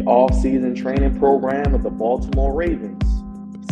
The off-season training program of the Baltimore Ravens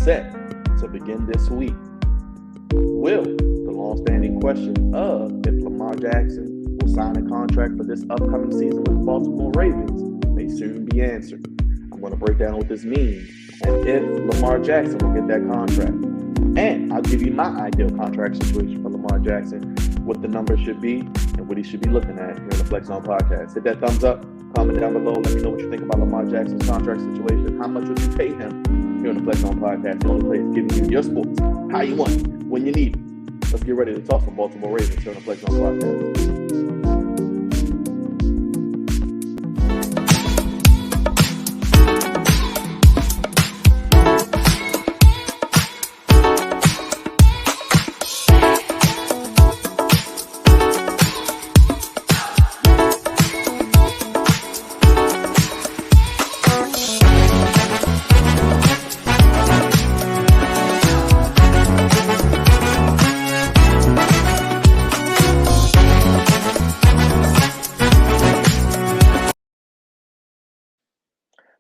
set to begin this week. Will the long-standing question of if Lamar Jackson will sign a contract for this upcoming season with the Baltimore Ravens may soon be answered. I'm going to break down what this means and if Lamar Jackson will get that contract. And I'll give you my ideal contract situation for Lamar Jackson, what the numbers should be, and what he should be looking at here in the Flex On Podcast. Hit that thumbs up, comment down below. Let me know what you think about Lamar Jackson's contract situation. How much would you pay him here on the Flex On Podcast? The only place giving you your sports, how you want it, when you need it. Let's get ready to talk some Baltimore Ravens here on the Flex On Podcast.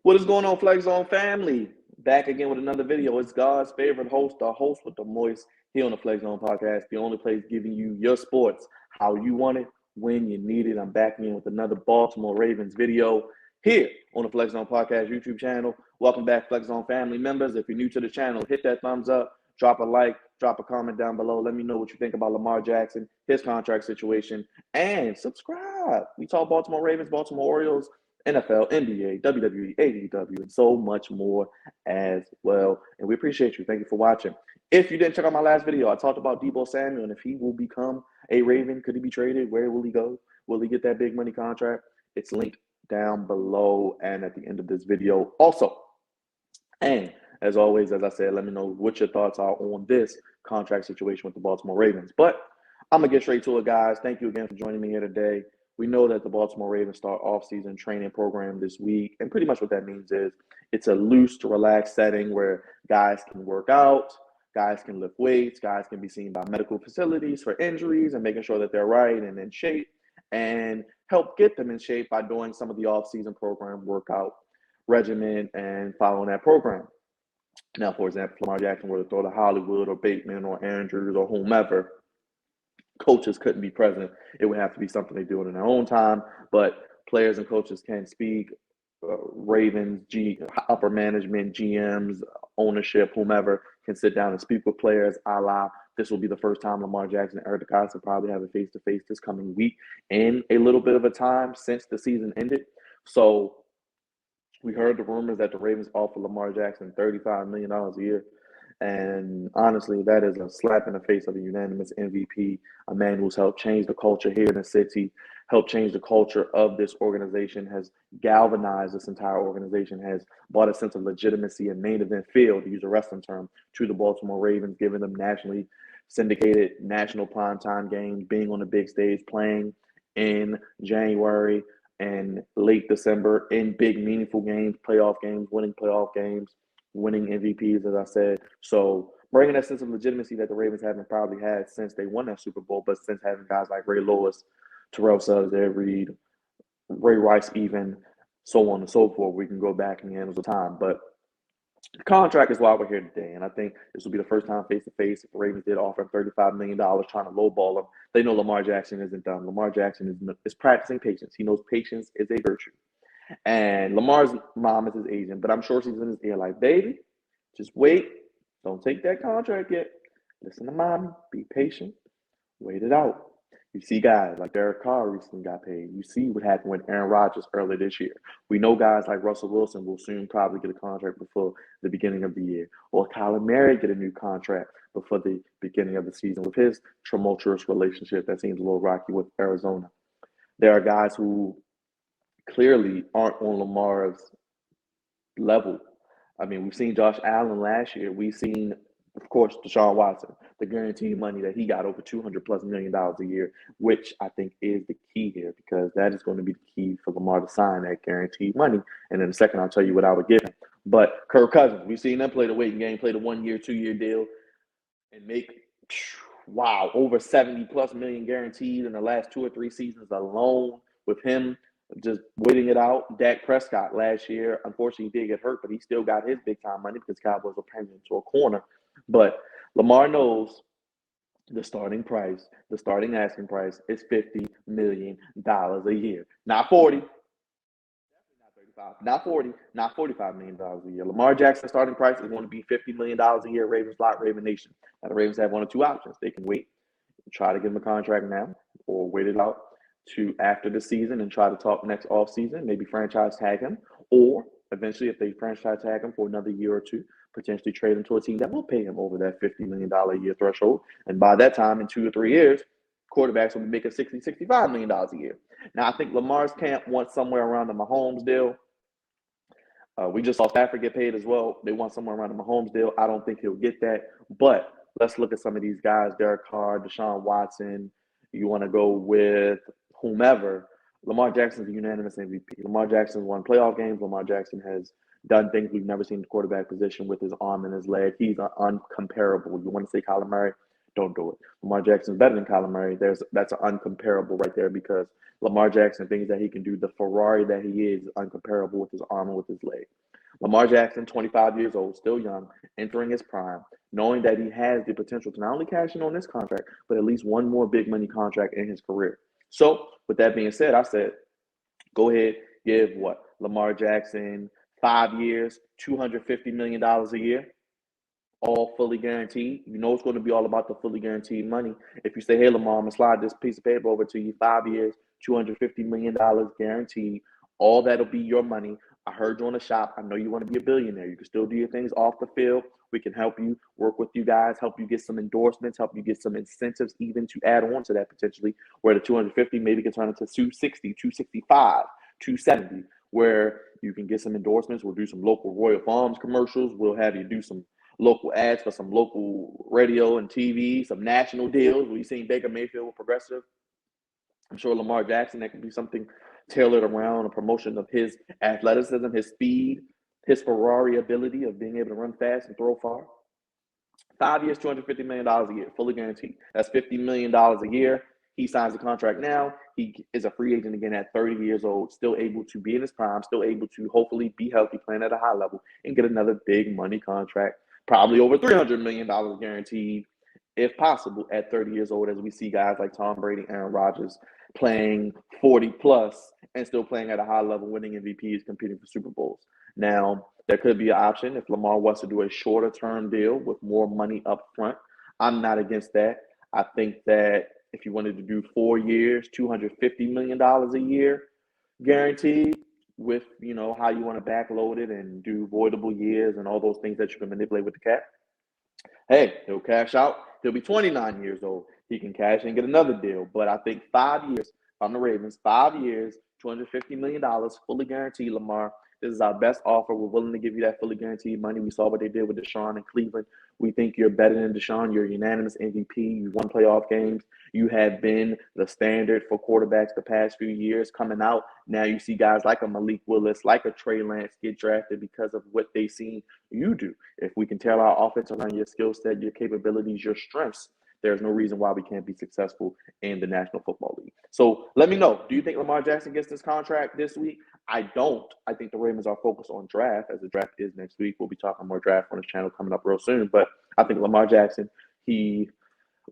What is going on, Flex On family? Back again with another video. It's God's favorite host, the host with the moist, here on the Flex On Podcast, the only place giving you your sports, how you want it, when you need it. I'm back again with another Baltimore Ravens video here on the Flex On Podcast YouTube channel. Welcome back, Flex On family members. If you're new to the channel, hit that thumbs up, drop a like, drop a comment down below. Let me know what you think about Lamar Jackson, his contract situation, and subscribe. We talk Baltimore Ravens, Baltimore Orioles, NFL, NBA, WWE, AEW, and so much more as well. And we appreciate you. Thank you for watching. If you didn't check out my last video, I talked about Deebo Samuel and if he will become a Raven. Could he be traded? Where will he go? Will he get that big money contract? It's linked down below and at the end of this video also. And as always, as I said, let me know what your thoughts are on this contract situation with the Baltimore Ravens. But I'm going to get straight to it, guys. Thank you again for joining me here today. We know that the Baltimore Ravens start off-season training program this week, and pretty much what that means is it's a loose to relaxed setting where guys can work out, guys can lift weights, guys can be seen by medical facilities for injuries and making sure that they're right and in shape, and help get them in shape by doing some of the off-season program workout regimen and following that program. Now, for example, if Lamar Jackson were to throw to Hollywood or Bateman or Andrews or whomever, coaches couldn't be present. It would have to be something they do in their own time, but players and coaches can speak. Ravens, upper management, GMs, ownership, whomever can sit down and speak with players. This will be the first time Lamar Jackson and Eric Decosta probably have a face-to-face this coming week in a little bit of a time since the season ended. So we heard the rumors that the Ravens offer Lamar Jackson $35 million a year. And honestly, that is a slap in the face of a unanimous MVP, a man who's helped change the culture here in the city, helped change the culture of this organization, has galvanized this entire organization, has brought a sense of legitimacy and main event feel, to use a wrestling term, to the Baltimore Ravens, giving them nationally syndicated national primetime games, being on the big stage, playing in January and late December in big, meaningful games, playoff games, winning playoff games, winning MVPs, as I said. So bringing that sense of legitimacy that the Ravens haven't probably had since they won that Super Bowl, but since having guys like Ray Lewis, Terrell Suggs, Ed Reed, Ray Rice even, so on and so forth. We can go back in the annals of time. But the contract is why we're here today. And I think this will be the first time face-to-face if the Ravens did offer him $35 million trying to lowball him. They know Lamar Jackson isn't done. Lamar Jackson is practicing patience. He knows patience is a virtue. And Lamar's mom is his agent, but I'm sure she's in his ear like, baby, just wait. Don't take that contract yet. Listen to mommy. Be patient. Wait it out. You see guys like Derek Carr recently got paid. You see what happened with Aaron Rodgers earlier this year. We know guys like Russell Wilson will soon probably get a contract before the beginning of the year. Or Kyler Murray get a new contract before the beginning of the season with his tumultuous relationship that seems a little rocky with Arizona. There are guys who clearly aren't on Lamar's level. I mean, we've seen Josh Allen last year. We've seen, of course, Deshaun Watson, the guaranteed money that he got over $200+ million a year, which I think is the key here because that is going to be the key for Lamar to sign that guaranteed money. And in a second, I'll tell you what I would give him. But Kirk Cousins, we've seen them play the waiting game, play the 1 year, 2 year deal, and make over $70+ million guaranteed in the last 2 or 3 seasons alone with him just waiting it out. Dak Prescott last year, unfortunately, he did get hurt, but he still got his big time money because Cowboys were paying him to a corner. But Lamar knows the starting price, the starting asking price is $50 million a year. Not 40, not 35, not 40, not $45 million a year. Lamar Jackson's starting price is going to be $50 million a year. Ravens block, Raven Nation. Now the Ravens have one or two options. They can wait, try to give him a contract now, or wait it out to after the season and try to talk next off season, maybe franchise tag him, or eventually if they franchise tag him for another year or two, potentially trade him to a team that will pay him over that $50 million a year threshold. And by that time, in 2 or 3 years, quarterbacks will be making $60, $65 million a year. Now, I think Lamar's camp wants somewhere around the Mahomes deal. We just saw Stafford get paid as well. They want somewhere around the Mahomes deal. I don't think he'll get that. But let's look at some of these guys. Derek Carr, Deshaun Watson. You want to go with whomever. Lamar Jackson's a unanimous MVP. Lamar Jackson's won playoff games. Lamar Jackson has done things we've never seen in the quarterback position with his arm and his leg. He's uncomparable. You want to say Kyler Murray? Don't do it. Lamar Jackson's better than Kyler Murray. That's an uncomparable right there because Lamar Jackson, things that he can do, the Ferrari that he is uncomparable with his arm and with his leg. Lamar Jackson, 25 years old, still young, entering his prime, knowing that he has the potential to not only cash in on this contract, but at least one more big money contract in his career. So, with that being said, I said, go ahead, give what? Lamar Jackson 5 years, $250 million a year, all fully guaranteed. You know it's going to be all about the fully guaranteed money. If you say, hey, Lamar, I'm going to slide this piece of paper over to you, 5 years, $250 million guaranteed, all that'll be your money. I heard you on the shop. I know you want to be a billionaire. You can still do your things off the field. We can help you, work with you guys, help you get some endorsements, help you get some incentives even to add on to that potentially, where the 250 maybe can turn into 260, 265, 270, where you can get some endorsements. We'll do some local Royal Farms commercials. We'll have you do some local ads for some local radio and TV, some national deals. We've seen Baker Mayfield with Progressive. I'm sure Lamar Jackson, that could be something tailored around a promotion of his athleticism, his speed, his Ferrari ability of being able to run fast and throw far. 5 years, $250 million a year, fully guaranteed. That's $50 million a year. He signs a contract now. He is a free agent again at 30 years old, still able to be in his prime, still able to hopefully be healthy, playing at a high level, and get another big money contract, probably over $300 million guaranteed, if possible, at 30 years old, as we see guys like Tom Brady, Aaron Rodgers playing 40 plus and still playing at a high level, winning MVPs, competing for Super Bowls. Now, there could be an option if Lamar wants to do a shorter term deal with more money up front. I'm not against that. I think that if you wanted to do 4 years, $250 million a year guaranteed with, you know, how you want to backload it and do voidable years and all those things that you can manipulate with the cap. Hey, he'll cash out. He'll be 29 years old. He can cash and get another deal. But I think 5 years from the Ravens, 5 years, $250 million, fully guaranteed, Lamar. This is our best offer. We're willing to give you that fully guaranteed money. We saw what they did with Deshaun in Cleveland. We think you're better than Deshaun. You're a unanimous MVP. You won playoff games. You have been the standard for quarterbacks the past few years coming out. Now you see guys like a Malik Willis, like a Trey Lance get drafted because of what they've seen you do. If we can tailor our offense around your skill set, your capabilities, your strengths, there's no reason why we can't be successful in the National Football League. So let me know. Do you think Lamar Jackson gets this contract this week? I don't. I think the Ravens are focused on draft, as the draft is next week. We'll be talking more draft on this channel coming up real soon. But I think Lamar Jackson, he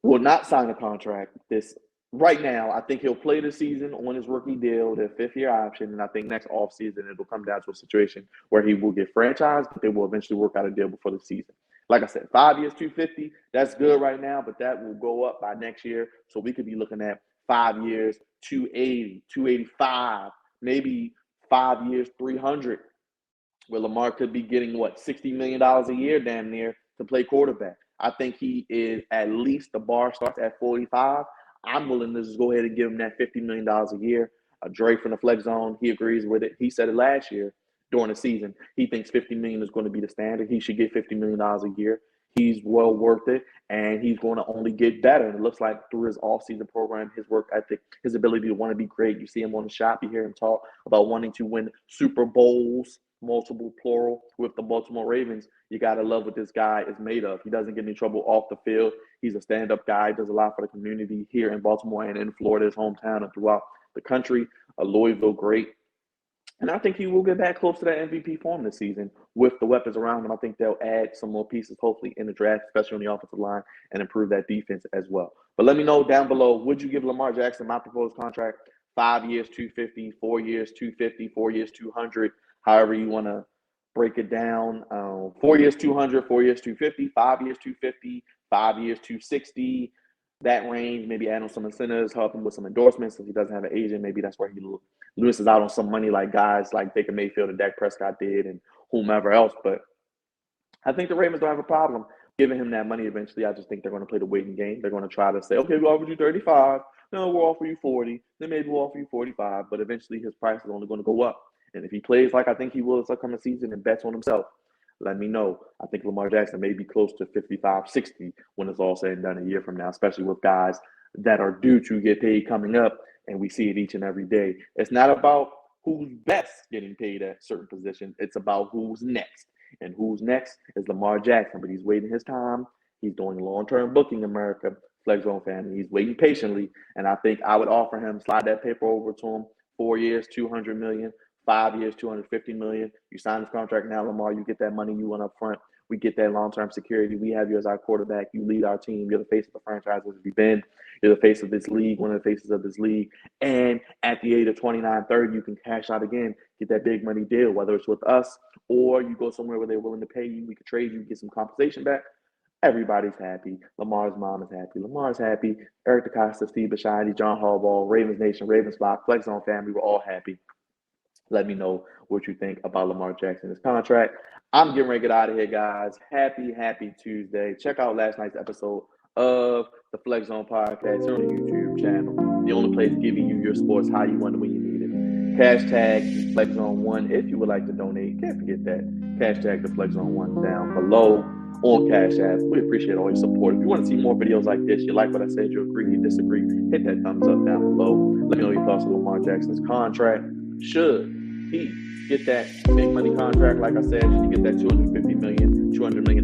will not sign a contract this right now. I think he'll play the season on his rookie deal, the 5th-year option, and I think next offseason it will come down to a situation where he will get franchised, but they will eventually work out a deal before the season. Like I said, 5 years, 250, that's good right now, but that will go up by next year. So we could be looking at 5 years, 280, 285, maybe 5 years, 300, where Lamar could be getting, what, $60 million a year damn near to play quarterback. I think he is at least the bar starts at 45. I'm willing to just go ahead and give him that $50 million a year. Dre from the Flex Zone, he agrees with it. He said it last year during the season. He thinks $50 million is going to be the standard. He should get $50 million a year. He's well worth it, and he's going to only get better. And it looks like through his off-season program, his work ethic, his ability to want to be great. You see him on the shop. You hear him talk about wanting to win Super Bowls, multiple plural, with the Baltimore Ravens. You got to love what this guy is made of. He doesn't get any trouble off the field. He's a stand-up guy, does a lot for the community here in Baltimore and in Florida, his hometown, and throughout the country, a Louisville great. And I think he will get back close to that MVP form this season with the weapons around him. I think they'll add some more pieces, hopefully, in the draft, especially on the offensive line, and improve that defense as well. But let me know down below, would you give Lamar Jackson my proposed contract? 5 years, 250, 4 years, 250, 4 years, 200, however you want to break it down. 4 years, 200, 4 years, 250, 5 years, 250, 5 years, 260. That range, maybe add on some incentives, help him with some endorsements. If he doesn't have an agent, maybe that's where he loses out on some money like guys like Baker Mayfield and Dak Prescott did and whomever else. But I think the Ravens don't have a problem giving him that money eventually. I just think they're going to play the waiting game. They're going to try to say, okay, we'll offer you 35. No, we'll offer you 40. Then maybe we'll offer you 45. But eventually his price is only going to go up. And if he plays like I think he will this upcoming season and bets on himself, let me know. I think Lamar Jackson may be close to 55, 60 when it's all said and done a year from now, especially with guys that are due to get paid coming up, and we see it each and every day. It's not about who's best getting paid at certain positions. It's about who's next. And who's next is Lamar Jackson, but he's waiting his time. He's doing long-term booking America, Flex Zone family. He's waiting patiently, and I think I would offer him, slide that paper over to him, 4 years, $200 million. 5 years, $250 million. You sign this contract now, Lamar. You get that money you want up front. We get that long-term security. We have you as our quarterback. You lead our team. You're the face of the franchise as we've been. You're the face of this league, one of the faces of this league. And at the age of 29, 30, you can cash out again, get that big money deal, whether it's with us or you go somewhere where they're willing to pay you. We could trade you, get some compensation back. Everybody's happy. Lamar's mom is happy. Lamar's happy. Eric Decosta, Steve Bisciotti, John Harbaugh, Ravens Nation, Ravens Flock, Flex Zone family, we're all happy. Let me know what you think about Lamar Jackson's contract. I'm getting ready to get out of here, guys. Happy Tuesday. Check out last night's episode of the Flex Zone podcast here on the YouTube channel. The only place giving you your sports how you want it when you need it. Hashtag Flex Zone 1 if you would like to donate. Can't forget that. Hashtag the Flex Zone 1 down below on Cash App. We appreciate all your support. If you want to see more videos like this, you like what I said, you agree, you disagree, hit that thumbs up down below. Let me know your thoughts on Lamar Jackson's contract. Should he get that big money contract, like I said, should he get that $200 million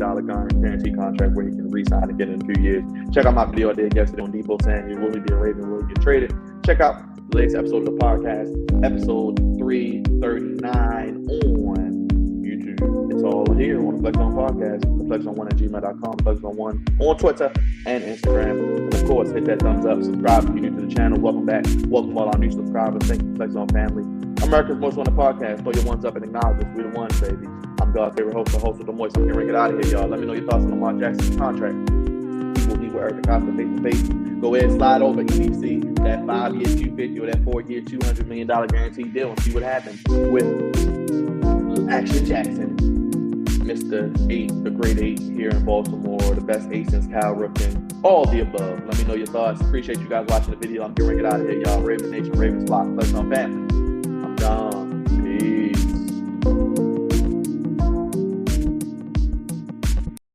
guarantee contract where he can re-sign again in a few years? Check out my video I did yesterday on Debo saying, will he be a Raven, will he get traded? Check out the latest episode of the podcast, episode 339 on YouTube. It's all here on the Flex Zone podcast, theflexzone1@gmail.com, FlexZone1 on Twitter and Instagram. And of course, hit that thumbs up, subscribe if you're new to the channel. Welcome back. Welcome all our new subscribers. Thank you, Flex Zone family. America's most wanted podcast. Throw your ones up and acknowledge us. We the ones, baby. I'm God's favorite host, the host of the Moist. I'm going to get out of here, y'all. Let me know your thoughts on Lamar Jackson's contract. He will be with Eric Decosta face to face. Go ahead and slide over EDC, that 5 year, 250 or that 4 year, $200 million guaranteed deal and see what happens with Action Jackson, Mr. 8, the great 8 here in Baltimore, the best 8 since Cal Ripken, all the above. Let me know your thoughts. Appreciate you guys watching the video. I'm getting ready to get out of here, y'all. Ravens Nation, Ravens Flock, Flex Zone family.